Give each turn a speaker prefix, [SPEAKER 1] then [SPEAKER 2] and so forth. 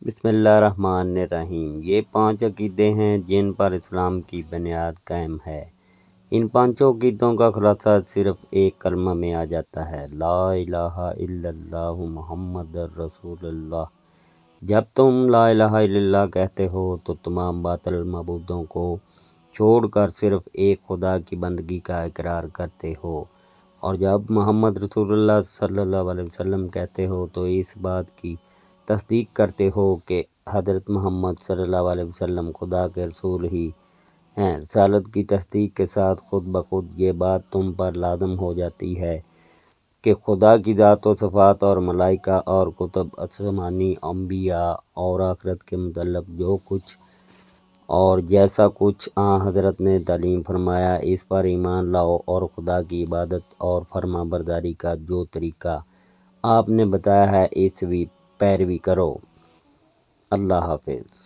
[SPEAKER 1] بسم اللہ الرحمن الرحیم۔ یہ 5 عقیدے ہیں جن پر اسلام کی بنیاد قائم ہے۔ ان 5 عقیدوں کا خلاصہ صرف ایک کلمہ میں آ جاتا ہے، لا الہ الا اللہ محمد رسول اللہ۔ جب تم لا الہ الا اللہ کہتے ہو تو تمام باطل معبودوں کو چھوڑ کر صرف ایک خدا کی بندگی کا اقرار کرتے ہو، اور جب محمد رسول اللہ صلی اللہ علیہ وسلم کہتے ہو تو اس بات کی تصدیق کرتے ہو کہ حضرت محمد صلی اللہ علیہ وسلم خدا کے رسول ہی ہیں۔ رسالت کی تصدیق کے ساتھ خود بخود یہ بات تم پر لازم ہو جاتی ہے کہ خدا کی ذات و صفات اور ملائکہ اور کتب آسمانی، انبیاء اور آخرت کے متعلق جو کچھ اور جیسا کچھ حضرت نے تعلیم فرمایا اس پر ایمان لاؤ، اور خدا کی عبادت اور فرما برداری کا جو طریقہ آپ نے بتایا ہے اس کی پیروی کرو۔ اللہ حافظ۔